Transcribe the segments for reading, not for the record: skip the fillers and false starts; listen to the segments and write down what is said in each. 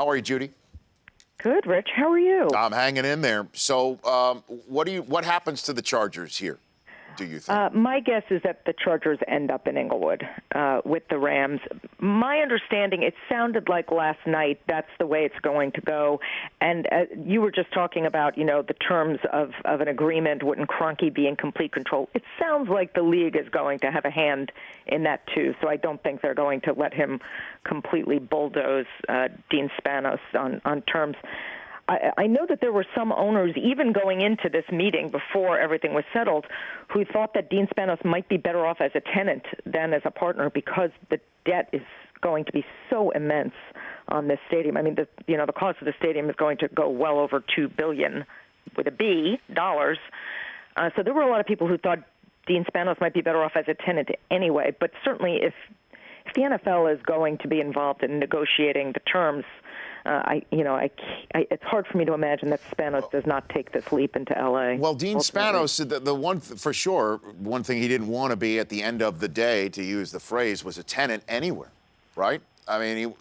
How are you, Judy? Good, Rich. How are you? I'm hanging in there. So, what happens to the Chargers here, do you think? My guess is that the Chargers end up in Inglewood with the Rams. My understanding, it sounded like last night that's the way it's going to go. And you were just talking about, the terms of an agreement. Wouldn't Kroenke be in complete control? It sounds like the league is going to have a hand in that, too. So I don't think they're going to let him completely bulldoze Dean Spanos on terms. I know that there were some owners, even going into this meeting before everything was settled, who thought that Dean Spanos might be better off as a tenant than as a partner because the debt is going to be so immense on this stadium. I mean, the cost of the stadium is going to go well over $2 billion with a B dollars. So there were a lot of people who thought Dean Spanos might be better off as a tenant anyway. But certainly, if the NFL is going to be involved in negotiating the terms, it's hard for me to imagine that Spanos does not take this leap into L.A. Well, Dean Spanos, the one for sure, one thing he didn't want to be at the end of the day, to use the phrase, was a tenant anywhere, right? I mean,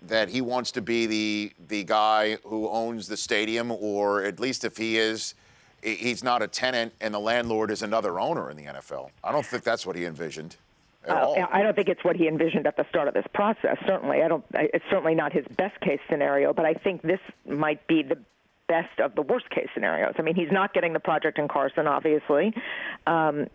that he wants to be the guy who owns the stadium, or at least if he is, he's not a tenant and the landlord is another owner in the NFL. I don't think that's what he envisioned. I don't think it's what he envisioned at the start of this process. Certainly, it's certainly not his best case scenario. But I think this might be the best of the worst case scenarios. I mean, he's not getting the project in Carson, obviously, and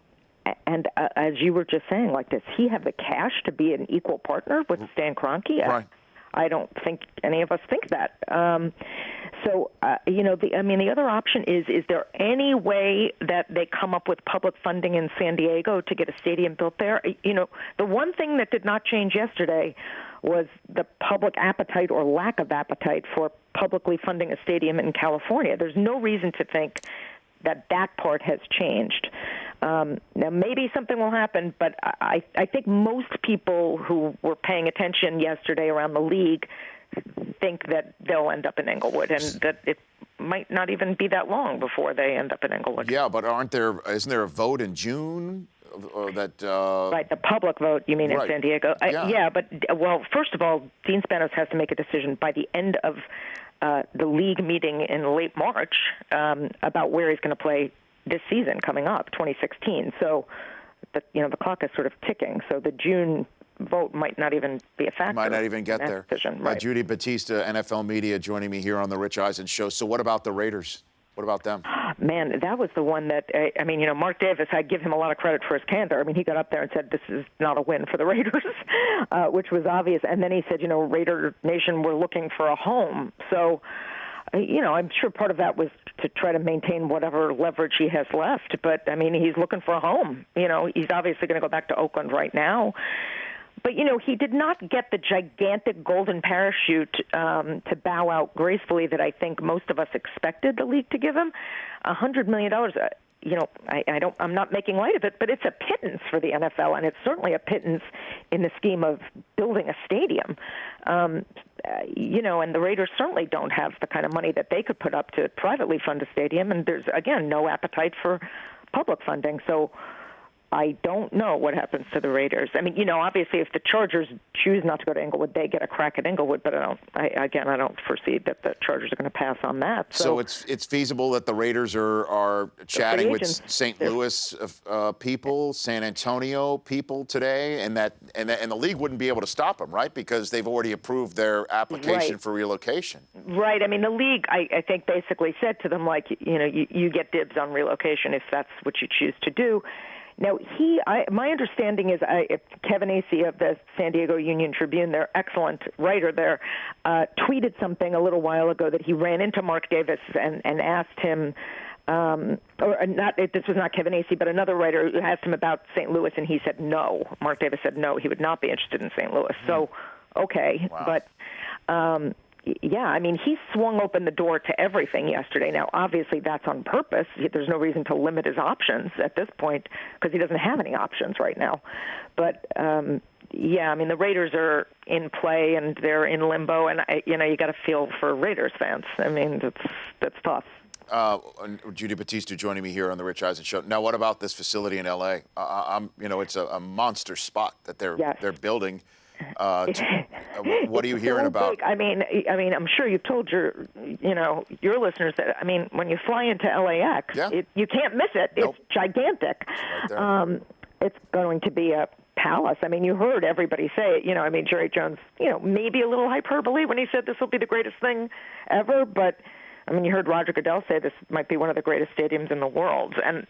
as you were just saying, does he have the cash to be an equal partner with Stan Kroenke? Right. I don't think any of us think that. The other option is there any way that they come up with public funding in San Diego to get a stadium built there? The one thing that did not change yesterday was the public appetite or lack of appetite for publicly funding a stadium in California. There's no reason to think that part has changed. Now, maybe something will happen, but I think most people who were paying attention yesterday around the league think that they'll end up in Inglewood, and that it might not even be that long before they end up in Inglewood. Yeah, but isn't there a vote in June? Right, the public vote, you mean, right. In San Diego? Well, first of all, Dean Spanos has to make a decision by the end of the league meeting in late March about where he's going to play this season coming up, 2016. So, the clock is sort of ticking. So the June vote might not even be a factor. Might not even get there. Decision, right. Judy Battista, NFL Media, joining me here on the Rich Eisen Show. So what about the Raiders? What about them? Man, that was the one that, Mark Davis, I give him a lot of credit for his candor. I mean, he got up there and said, this is not a win for the Raiders, which was obvious. And then he said, Raider Nation, we're looking for a home. So, I'm sure part of that was to try to maintain whatever leverage he has left. But, he's looking for a home. He's obviously going to go back to Oakland right now. But, he did not get the gigantic golden parachute to bow out gracefully that I think most of us expected the league to give him. $100 million, I'm not making light of it, but it's a pittance for the NFL, and it's certainly a pittance in the scheme of building a stadium. And the Raiders certainly don't have the kind of money that they could put up to privately fund a stadium, and there's, again, no appetite for public funding. So I don't know what happens to the Raiders. Obviously, if the Chargers choose not to go to Inglewood, they get a crack at Inglewood. But I don't foresee that the Chargers are going to pass on that. So it's feasible that the Raiders are chatting with St. Louis people, San Antonio people today, and the league wouldn't be able to stop them, right? Because they've already approved their application for relocation. Right. The league, I think, basically said to them, you get dibs on relocation if that's what you choose to do. Now, my understanding is Kevin Acee of the San Diego Union Tribune, their excellent writer there, tweeted something a little while ago that he ran into Mark Davis and asked him, this was not Kevin Acee, but another writer who asked him about St. Louis, and he said no. Mark Davis said no, he would not be interested in St. Louis. So, okay, wow. But he swung open the door to everything yesterday. Now, obviously, that's on purpose. There's no reason to limit his options at this point because he doesn't have any options right now. But, the Raiders are in play and they're in limbo, and, you got to feel for Raiders fans. That's tough. Judy Battista joining me here on the Rich Eisen Show. Now, what about this facility in L.A.? It's a monster spot that they're building. What are you It's hearing so about? big. I mean, I'm sure you've told your listeners that. I mean, when you fly into LAX, Yeah. you can't miss it. Nope. It's gigantic. It's right there. It's going to be a palace. I mean, you heard everybody say it. I mean, Jerry Jones, maybe a little hyperbole when he said this will be the greatest thing ever. But, I mean, you heard Roger Goodell say this might be one of the greatest stadiums in the world. And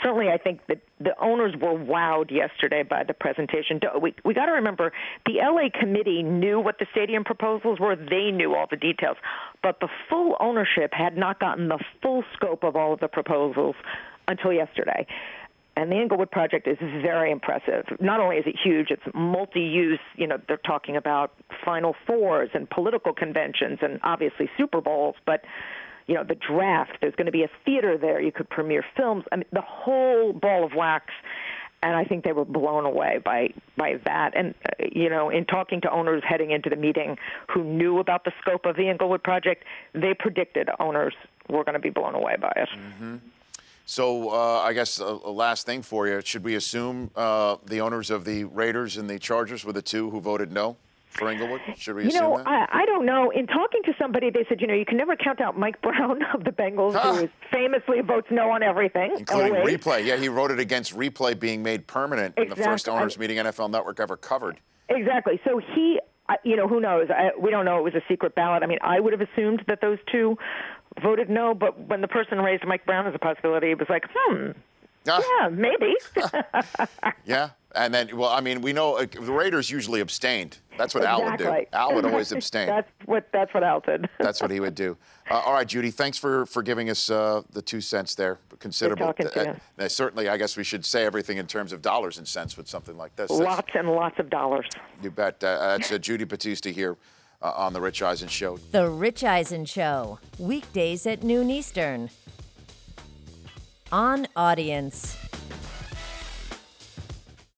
certainly I think that the owners were wowed yesterday by the presentation. We got to remember, the LA committee knew what the stadium proposals were. They knew all the details. But the full ownership had not gotten the full scope of all of the proposals until yesterday. And the Inglewood project is very impressive. Not only is it huge, it's multi-use. They're talking about Final Fours and political conventions and obviously Super Bowls. But, the draft, there's going to be a theater there. You could premiere films. I mean, the whole ball of wax. And I think they were blown away by that. And, in talking to owners heading into the meeting who knew about the scope of the Inglewood project, they predicted owners were going to be blown away by it. Mm-hmm. So I guess a last thing for you. Should we assume the owners of the Raiders and the Chargers were the two who voted no for Inglewood? Should we assume that? I don't know. In talking to somebody, they said, you can never count out Mike Brown of the Bengals, who famously votes no on everything. Including always. replay. Yeah, he voted against replay being made permanent in the first owners meeting NFL Network ever covered. Exactly. So he, who knows? We don't know. It was a secret ballot. I mean, I would have assumed that those two voted no, but when the person raised Mike Brown as a possibility, it was like, yeah, maybe. Yeah, and then, well, I mean, we know the Raiders usually abstained. That's what Al would do. Al would always abstain. That's what Al did. That's what he would do. All right, Judy, thanks for giving us the 2 cents there. Considerable. Good talking to you. Certainly, I guess we should say everything in terms of dollars and cents with something like this. Lots and lots of dollars. You bet. That's Judy Battista here on The Rich Eisen Show. The Rich Eisen Show, weekdays at noon Eastern. On Audience.